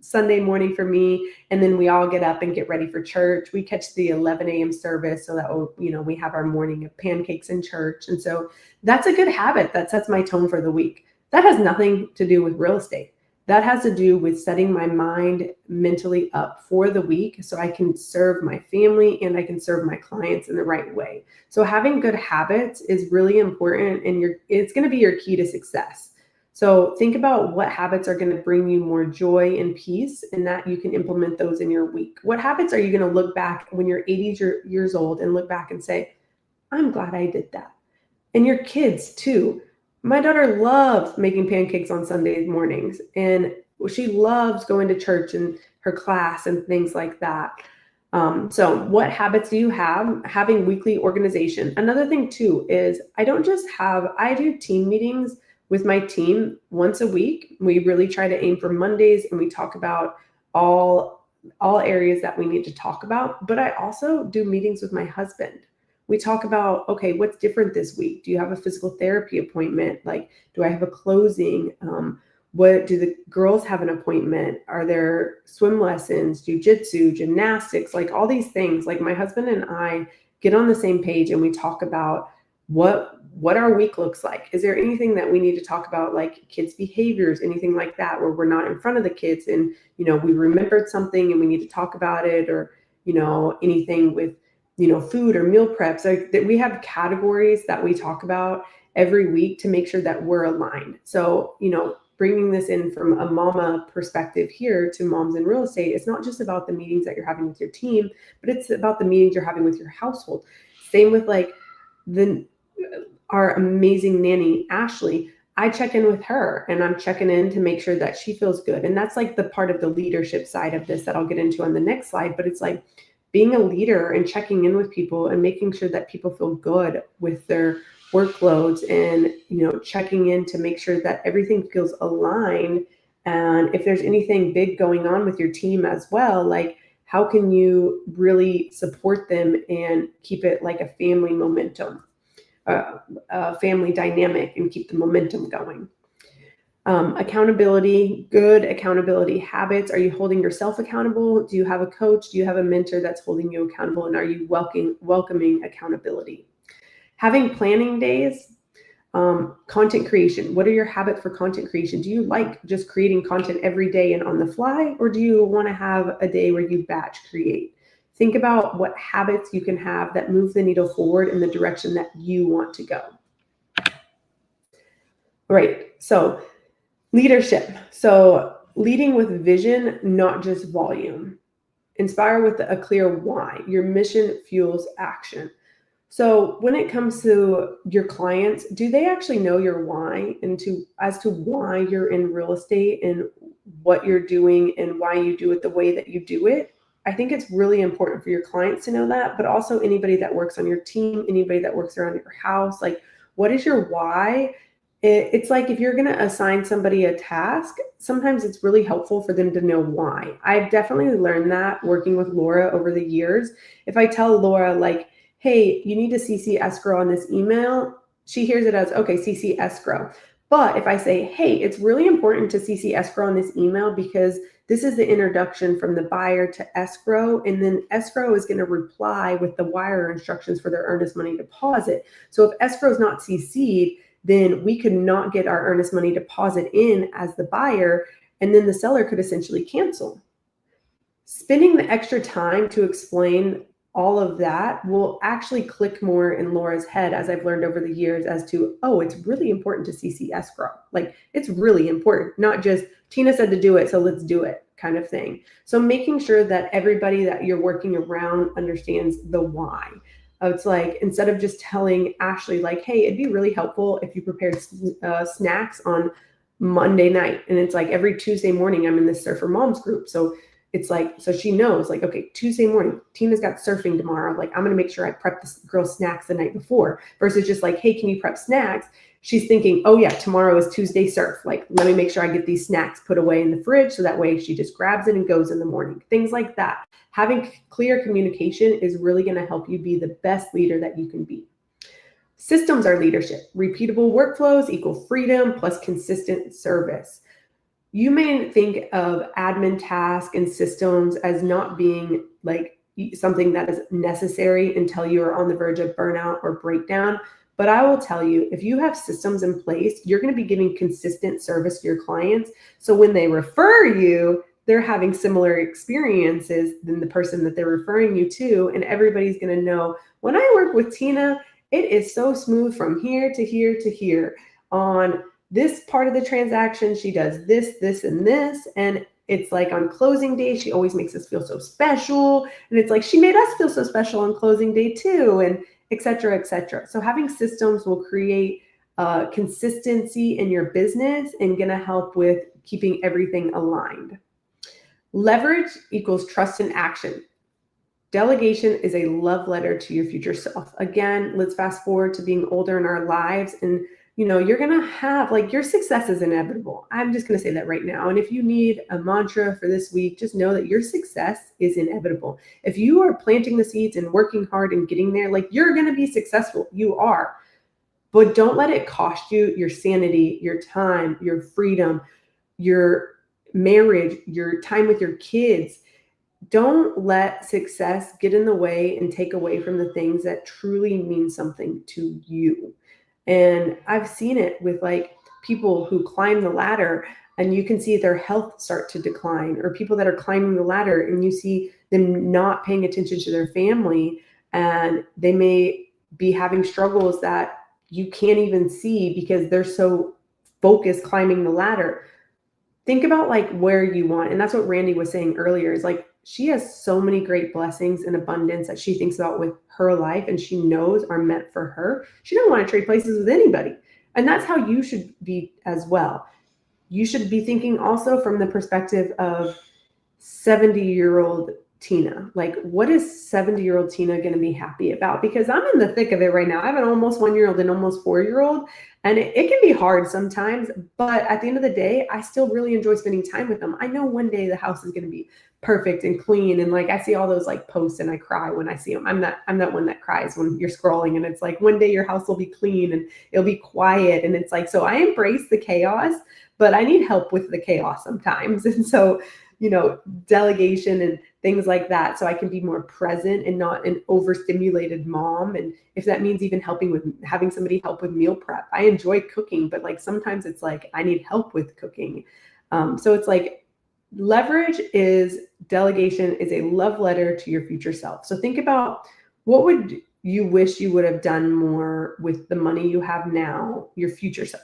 Sunday morning for me. And then we all get up and get ready for church. We catch the 11 a.m. service so that we have our morning of pancakes in church. And so that's a good habit that sets my tone for the week. That has nothing to do with real estate. That has to do with setting my mind mentally up for the week so I can serve my family and I can serve my clients in the right way. So having good habits is really important, and it's going to be your key to success. So think about what habits are going to bring you more joy and peace, and that you can implement those in your week. What habits are you going to look back when you're 80 years old and look back and say, I'm glad I did that? And your kids too. My daughter loves making pancakes on Sunday mornings, and she loves going to church and her class and things like that. So what habits do you have? Having weekly organization. Another thing too is I do team meetings with my team once a week. We really try to aim for Mondays, and we talk about all areas that we need to talk about. But I also do meetings with my husband We talk about, okay, what's different this week? Do you have a physical therapy appointment? Like, do I have a closing? What do the girls have an appointment? Are there swim lessons, jujitsu, gymnastics, like all these things? Like my husband and I get on the same page and we talk about what our week looks like. Is there anything that we need to talk about, like kids' behaviors, anything like that, where we're not in front of the kids and, you know, we remembered something and we need to talk about it, or, you know, anything with, you know, food or meal preps. Like that we have categories that we talk about every week to make sure that we're aligned. So, you know, bringing this in from a mama perspective here to Moms in Real Estate, it's not just about the meetings that you're having with your team, but it's about the meetings you're having with your household. Same with like our amazing nanny, Ashley. I check in with her and I'm checking in to make sure that she feels good. And that's like the part of the leadership side of this that I'll get into on the next slide. But it's like being a leader and checking in with people and making sure that people feel good with their workloads, and, you know, checking in to make sure that everything feels aligned. And if there's anything big going on with your team as well, like how can you really support them and keep it like a family momentum, family dynamic, and keep the momentum going. Accountability, good accountability habits. Are you holding yourself accountable? Do you have a coach? Do you have a mentor that's holding you accountable? And are you welcoming accountability? Having planning days. Content creation. What are your habits for content creation? Do you like just creating content every day and on the fly, or do you want to have a day where you batch create? Think about what habits you can have that move the needle forward in the direction that you want to go. All right, so leadership. So leading with vision, not just volume. Inspire with a clear why. Your mission fuels action. So when it comes to your clients, do they actually know your why, and as to why you're in real estate and what you're doing and why you do it the way that you do it? I think it's really important for your clients to know that, but also anybody that works on your team, anybody that works around your house, like what is your why? It's like if you're going to assign somebody a task, sometimes it's really helpful for them to know why. I've definitely learned that working with Laura over the years. If I tell Laura like, hey, you need to CC escrow on this email, she hears it as, okay, CC escrow. But if I say, hey, it's really important to CC escrow on this email because this is the introduction from the buyer to escrow, and then escrow is going to reply with the wire instructions for their earnest money deposit. So if escrow is not CC'd, then we could not get our earnest money deposit in as the buyer, and then the seller could essentially cancel. Spending the extra time to explain all of that will actually click more in Laura's head, as I've learned over the years, as to, oh, it's really important to CC escrow. Like it's really important, not just Tina said to do it, so let's do it kind of thing. So making sure that everybody that you're working around understands the why. It's like, instead of just telling Ashley like, hey, it'd be really helpful if you prepared snacks on Monday night. And it's like every Tuesday morning I'm in this Surfer Moms group. So it's like, so she knows like, okay, Tuesday morning, Tina's got surfing tomorrow. Like, I'm going to make sure I prep this girl's snacks the night before, versus just like, hey, can you prep snacks? She's thinking, oh yeah, tomorrow is Tuesday surf. Like, let me make sure I get these snacks put away in the fridge. So that way she just grabs it and goes in the morning. Things like that. Having clear communication is really going to help you be the best leader that you can be. Systems are leadership. Repeatable workflows equal freedom plus consistent service. You may think of admin tasks and systems as not being like something that is necessary until you are on the verge of burnout or breakdown. But I will tell you, if you have systems in place, you're going to be giving consistent service to your clients. So when they refer you, they're having similar experiences than the person that they're referring you to. And everybody's going to know, when I work with Tina, it is so smooth from here to here to here. On this part of the transaction, she does this, this, and this. And it's like on closing day, she always makes us feel so special. And it's like, she made us feel so special on closing day too, and et cetera, et cetera. So having systems will create consistency in your business and gonna help with keeping everything aligned. Leverage equals trust and action. Delegation is a love letter to your future self. Again, let's fast forward to being older in our lives, and you're going to have like your success is inevitable. I'm just going to say that right now. And if you need a mantra for this week, just know that your success is inevitable. If you are planting the seeds and working hard and getting there, like you're going to be successful. You are. But don't let it cost you your sanity, your time, your freedom, your marriage, your time with your kids. Don't let success get in the way and take away from the things that truly mean something to you. And I've seen it with like people who climb the ladder and you can see their health start to decline, or people that are climbing the ladder and you see them not paying attention to their family, and they may be having struggles that you can't even see because they're so focused climbing the ladder. Think about like where you want. And that's what Randy was saying earlier, is like she has so many great blessings and abundance that she thinks about with her life and she knows are meant for her. She doesn't want to trade places with anybody. And that's how you should be as well. You should be thinking also from the perspective of 70-year-old Tina. Like, what is 70-year-old Tina going to be happy about? Because I'm in the thick of it right now. I have an almost 1-year-old and almost 4-year-old, and it can be hard sometimes. But at the end of the day, I still really enjoy spending time with them. I know one day the house is going to be perfect and clean, and like I see all those like posts and I cry when I see them. I'm that one that cries when you're scrolling and it's like one day your house will be clean and it'll be quiet, and it's like, so I embrace the chaos, but I need help with the chaos sometimes. And so delegation and things like that, so I can be more present and not an overstimulated mom. And if that means even having somebody help with meal prep, I enjoy cooking, but like sometimes it's like I need help with cooking. So it's like delegation is a love letter to your future self. So think about, what would you wish you would have done more with the money you have now, your future self,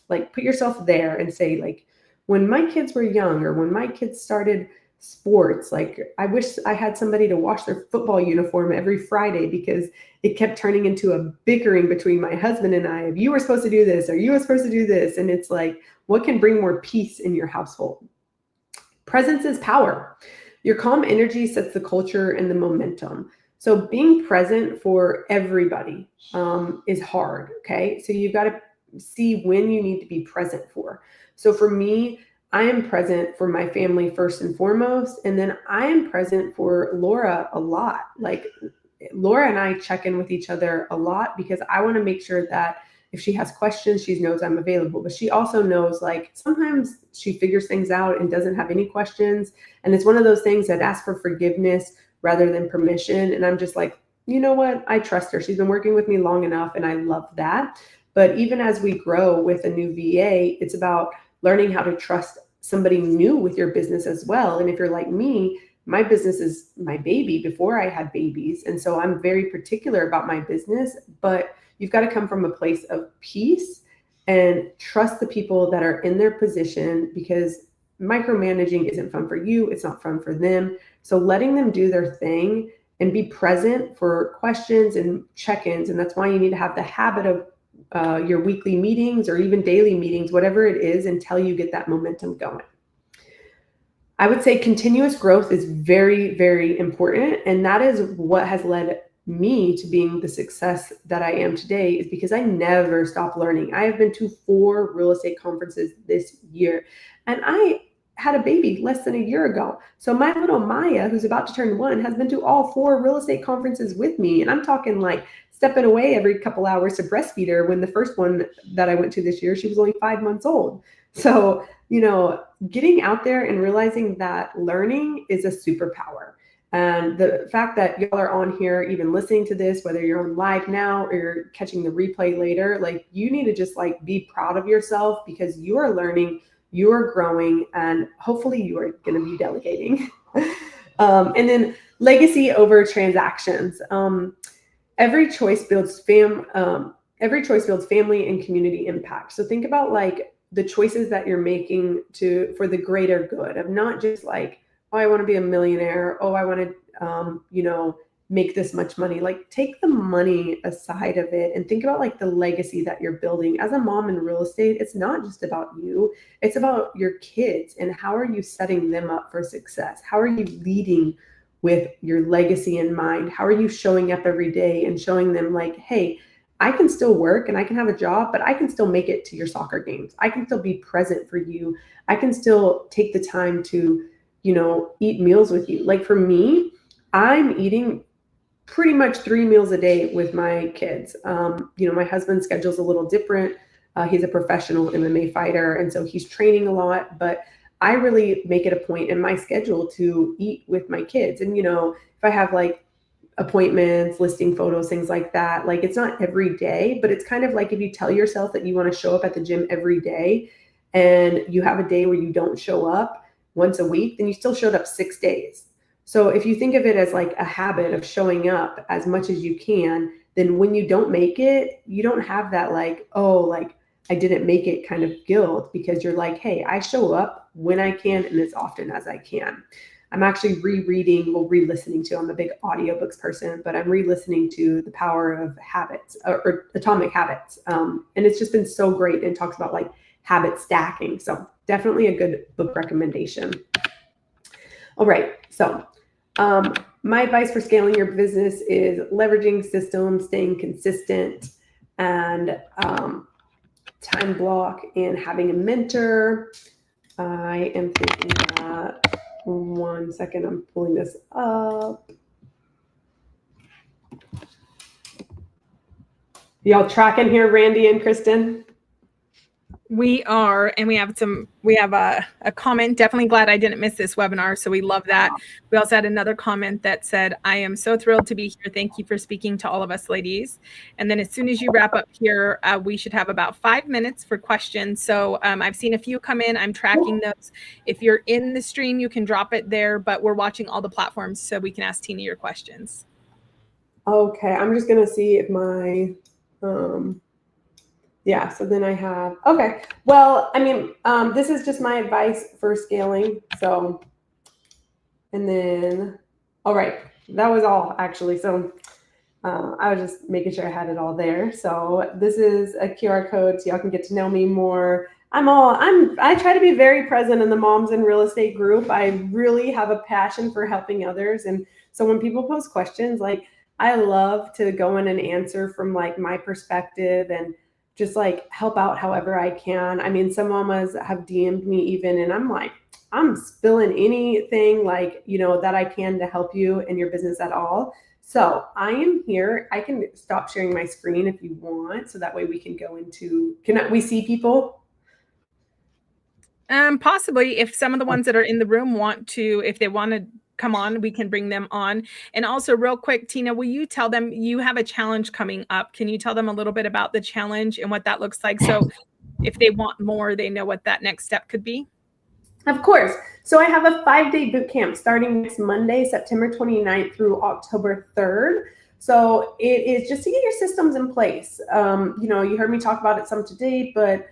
like put yourself there and say, like, when my kids were young, or when my kids started sports, like I wish I had somebody to wash their football uniform every Friday, because it kept turning into a bickering between my husband and I of, you were supposed to do this or you were supposed to do this. And it's like, what can bring more peace in your household? Presence is power. Your calm energy sets the culture and the momentum. So being present for everybody is hard. Okay. So you've got to see when you need to be present for. So for me, I am present for my family first and foremost. And then I am present for Laura a lot. Like Laura and I check in with each other a lot, because I want to make sure that if she has questions, she knows I'm available. But she also knows, like, sometimes she figures things out and doesn't have any questions. And it's one of those things that asks for forgiveness rather than permission. And I'm just like, you know what? I trust her. She's been working with me long enough, and I love that. But even as we grow with a new VA, it's about learning how to trust somebody new with your business as well. And if you're like me, my business is my baby before I had babies. And so I'm very particular about my business, but you've got to come from a place of peace and trust the people that are in their position, because micromanaging isn't fun for you. It's not fun for them. So letting them do their thing and be present for questions and check-ins. And that's why you need to have the habit of your weekly meetings or even daily meetings, whatever it is, until you get that momentum going. I would say continuous growth is very, very important. And that is what has led me to being the success that I am today, is because I never stop learning. I have been to 4 real estate conferences this year, and I had a baby less than a year ago. So my little Maya, who's about to turn 1, has been to all 4 real estate conferences with me. And I'm talking like stepping away every couple hours to breastfeed her, when the first one that I went to this year, she was only 5 months old. So, getting out there and realizing that learning is a superpower. And the fact that y'all are on here, even listening to this, whether you're on live now or you're catching the replay later, like, you need to just like be proud of yourself, because you are learning, you are growing, and hopefully you are going to be delegating. And then legacy over transactions. Every choice builds family and community impact. So think about like the choices that you're making for the greater good, of not just like, oh, I want to be a millionaire. Oh, I want to, make this much money. Like, take the money aside of it and think about like the legacy that you're building. As a mom in real estate, it's not just about you. It's about your kids, and how are you setting them up for success? How are you leading with your legacy in mind? How are you showing up every day and showing them like, hey, I can still work and I can have a job, but I can still make it to your soccer games. I can still be present for you. I can still take the time to, eat meals with you. Like for me, I'm eating pretty much 3 meals a day with my kids. My husband's schedule's a little different. He's a professional MMA fighter, and so he's training a lot, but I really make it a point in my schedule to eat with my kids. And, if I have like appointments, listing photos, things like that, like it's not every day, but it's kind of like if you tell yourself that you want to show up at the gym every day and you have a day where you don't show up once a week, then you still showed up 6 days. So if you think of it as like a habit of showing up as much as you can, then when you don't make it, you don't have that like, oh, like I didn't make it kind of guilt, because you're like, hey, I show up when I can and as often as I can. I'm actually re-listening to, I'm a big audiobooks person, but I'm re-listening to The Power of Habits or Atomic Habits. And it's just been so great. It talks about like habit stacking. So definitely a good book recommendation. All right. So my advice for scaling your business is leveraging systems, staying consistent, and time block, and having a mentor. I am thinking that, 1 second, I'm pulling this up. Y'all tracking here, Randy and Kristen? We are, and we have a comment. Definitely glad I didn't miss this webinar. So we love that. We also had another comment that said, I am so thrilled to be here. Thank you for speaking to all of us ladies. And then as soon as you wrap up here, we should have about 5 minutes for questions. So I've seen a few come in. I'm tracking those. If you're in the stream, you can drop it there, but we're watching all the platforms so we can ask Tina your questions. Okay, I'm just going to see if my, yeah, so then I have, okay. Well, I mean, this is just my advice for scaling. So, and then, all right, that was all actually. So I was just making sure I had it all there. So this is a QR code so y'all can get to know me more. I try to be very present in the Moms in Real Estate group. I really have a passion for helping others. And so when people post questions, like I love to go in and answer from like my perspective and just like help out however I can. I mean, some mamas have DM'd me even, and I'm like, I'm spilling anything like, that I can to help you in your business at all. So I am here. I can stop sharing my screen if you want. So that way we can go into, can we see people? Possibly, if some of the ones that are in the room want to, if they want to come on, we can bring them on. And also real quick, Tina, will you tell them you have a challenge coming up? Can you tell them a little bit about the challenge and what that looks like? So if they want more, they know what that next step could be. Of course. So I have a 5-day boot camp starting next Monday, September 29th through October 3rd. So it is just to get your systems in place. You heard me talk about it some today, but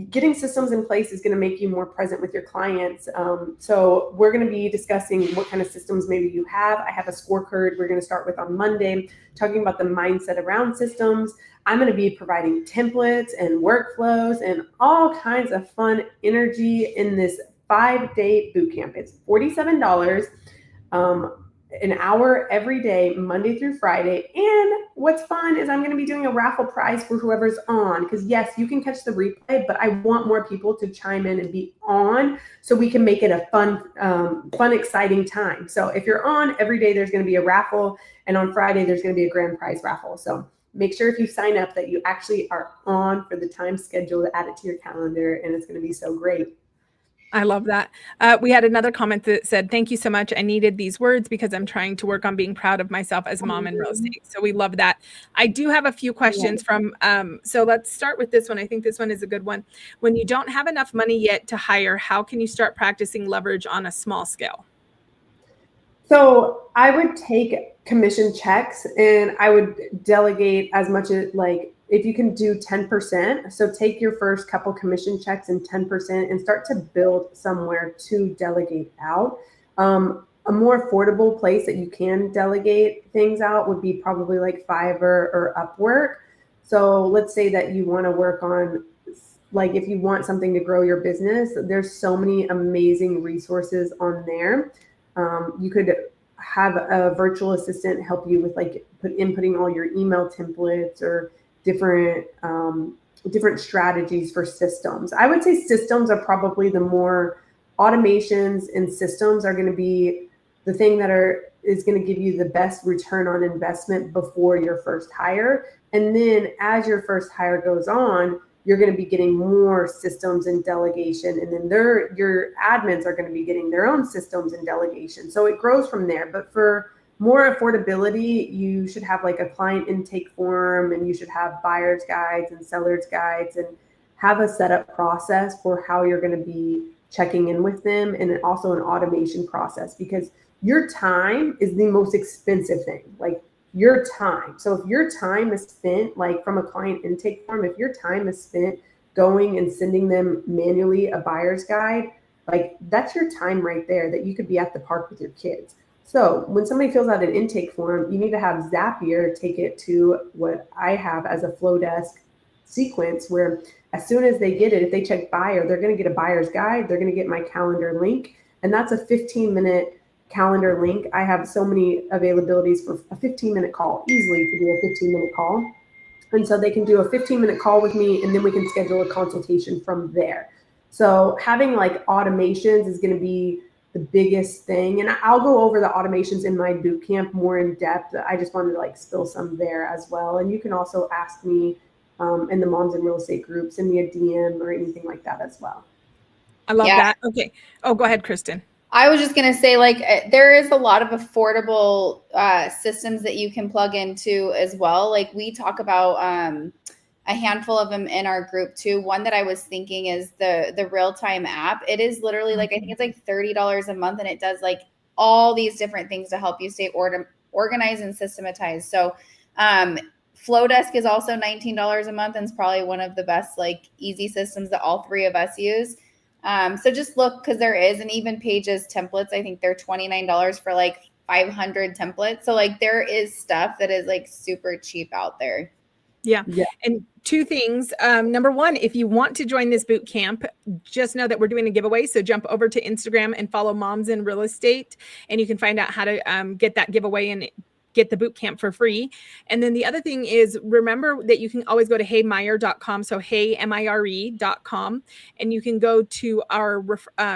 getting systems in place is going to make you more present with your clients. So we're going to be discussing what kind of systems maybe you have. I have a scorecard we're going to start with on Monday, talking about the mindset around systems. I'm going to be providing templates and workflows and all kinds of fun energy in this 5-day boot camp. It's $47, an hour every day, Monday through Friday. And what's fun is I'm going to be doing a raffle prize for whoever's on, because yes, you can catch the replay, but I want more people to chime in and be on so we can make it a fun, exciting time. So if you're on every day, there's going to be a raffle, and on Friday, there's going to be a grand prize raffle. So make sure if you sign up that you actually are on for the time schedule, to add it to your calendar, and it's going to be so great. I love that. We had another comment that said, thank you so much. I needed these words because I'm trying to work on being proud of myself as a mom in real estate. So we love that. I do have a few questions from, so let's start with this one. I think this one is a good one. When you don't have enough money yet to hire, how can you start practicing leverage on a small scale? So I would take commission checks and I would delegate as much as, like, if you can do 10%, so take your first couple commission checks and 10% and start to build somewhere to delegate out. A more affordable place that you can delegate things out would be probably like Fiverr or Upwork. So let's say that you want to work on, like, if you want something to grow your business, there's so many amazing resources on there. You could have a virtual assistant help you with like inputting all your email templates, or different different strategies for systems. I would say systems are probably the more automations, and systems are going to be the thing that is going to give you the best return on investment before your first hire. And then as your first hire goes on, you're going to be getting more systems and delegation, and then your admins are going to be getting their own systems and delegation. So it grows from there. But for more affordability, you should have like a client intake form, and you should have buyer's guides and seller's guides, and have a setup process for how you're going to be checking in with them, and also an automation process, because your time is the most expensive thing. Like your time. So if your time is spent, like from a client intake form, if your time is spent going and sending them manually a buyer's guide, like that's your time right there that you could be at the park with your kids. So when somebody fills out an intake form, you need to have Zapier take it to what I have as a flow desk sequence, where as soon as they get it, if they check buyer, they're going to get a buyer's guide. They're going to get my calendar link. And that's a 15-minute calendar link. I have so many availabilities for a 15-minute call, easily to do a 15-minute call. And so they can do a 15-minute call with me, and then we can schedule a consultation from there. So having like automations is going to be the biggest thing. And I'll go over the automations in my boot camp more in depth. I just wanted to like spill some there as well. And you can also ask me in the Moms in Real Estate group, send me a DM or anything like that as well. I love that. Okay. Oh, go ahead, Kristen. I was just going to say, like, there is a lot of affordable systems that you can plug into as well. Like we talk about a handful of them in our group too. One that I was thinking is the real-time app. It is literally like, I think it's like $30 a month, and it does like all these different things to help you stay organized and systematized. So Flowdesk is also $19 a month, and it's probably one of the best like easy systems that all three of us use. So just look, because there is, and even Pages templates, I think they're $29 for like 500 templates. So like there is stuff that is like super cheap out there. Yeah. And two things. Number one, if you want to join this boot camp, just know that we're doing a giveaway. So jump over to Instagram and follow Moms in Real Estate, and you can find out how to get that giveaway and get the boot camp for free. And then the other thing is, remember that you can always go to heymeyer.com. So heymire.com, and you can go to our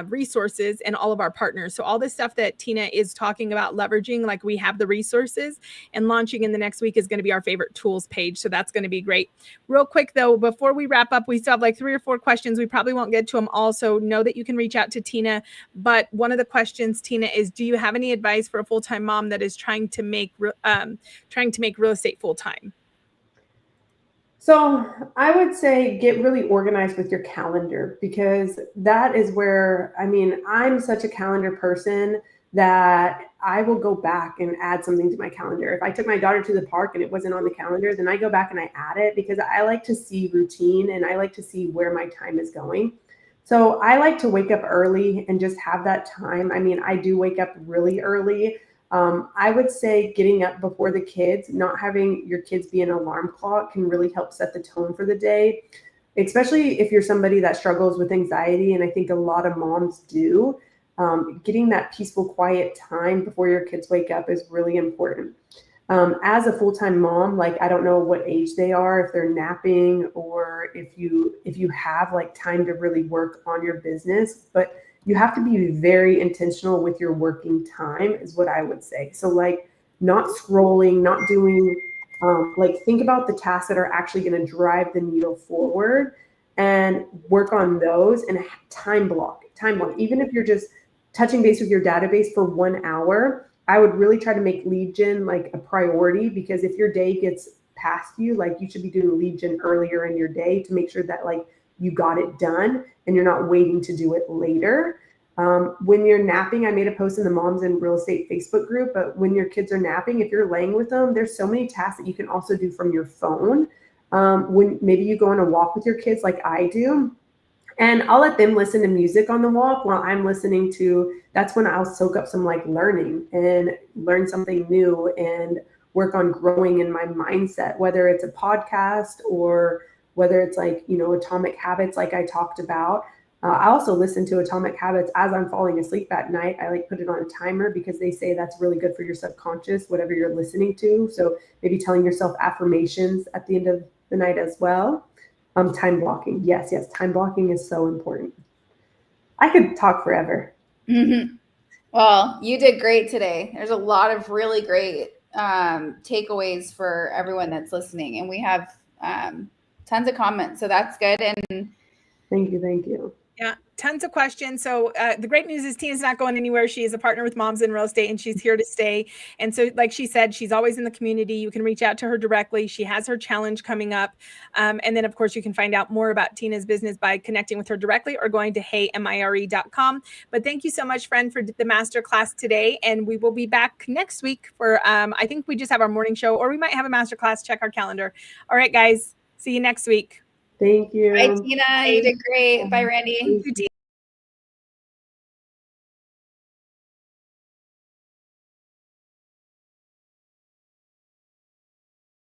resources and all of our partners. So all this stuff that Tina is talking about leveraging, like we have the resources, and launching in the next week is going to be our favorite tools page. So that's going to be great. Real quick though, before we wrap up, we still have like 3 or 4 questions. We probably won't get to them all. So know that you can reach out to Tina. But one of the questions, Tina, is, do you have any advice for a full-time mom that is trying to make real estate full-time? So I would say get really organized with your calendar, because that is where, I mean, I'm such a calendar person that I will go back and add something to my calendar. If I took my daughter to the park and it wasn't on the calendar, then I go back and I add it, because I like to see routine, and I like to see where my time is going. So I like to wake up early and just have that time. I mean, I do wake up really early. I would say getting up before the kids, not having your kids be an alarm clock, can really help set the tone for the day, especially if you're somebody that struggles with anxiety. And I think a lot of moms do. Getting that peaceful, quiet time before your kids wake up is really important. As a full-time mom, like, I don't know what age they are, if they're napping, or if you have like time to really work on your business, but you have to be very intentional with your working time, is what I would say. So like, not scrolling, not doing, like, think about the tasks that are actually going to drive the needle forward, and work on those, and time block. Even if you're just touching base with your database for 1 hour, I would really try to make lead gen like a priority, because if your day gets past you, like, you should be doing lead gen earlier in your day to make sure that like you got it done and you're not waiting to do it later. When you're napping, I made a post in the Moms in Real Estate Facebook group, but when your kids are napping, if you're laying with them, there's so many tasks that you can also do from your phone. When maybe you go on a walk with your kids like I do, and I'll let them listen to music on the walk while I'm listening to, that's when I'll soak up some like learning and learn something new and work on growing in my mindset, whether it's a podcast or whether it's like, you know, Atomic Habits, like I talked about. I also listen to Atomic Habits as I'm falling asleep at night. I like put it on a timer, because they say that's really good for your subconscious, whatever you're listening to. So maybe telling yourself affirmations at the end of the night as well. Time blocking. Yes, time blocking is so important. I could talk forever. Mm-hmm. Well, you did great today. There's a lot of really great takeaways for everyone that's listening, and we have tons of comments, so that's good. And thank you. Yeah, tons of questions. So the great news is Tina's not going anywhere. She is a partner with Moms in Real Estate, and she's here to stay. And so, like she said, she's always in the community. You can reach out to her directly. She has her challenge coming up. And then, of course, you can find out more about Tina's business by connecting with her directly or going to heymire.com. But thank you so much, friend, for the masterclass today. And we will be back next week for, I think we just have our morning show, or we might have a masterclass. Check our calendar. All right, guys. See you next week. Thank you. Bye, Tina. You did great. Bye, Randy.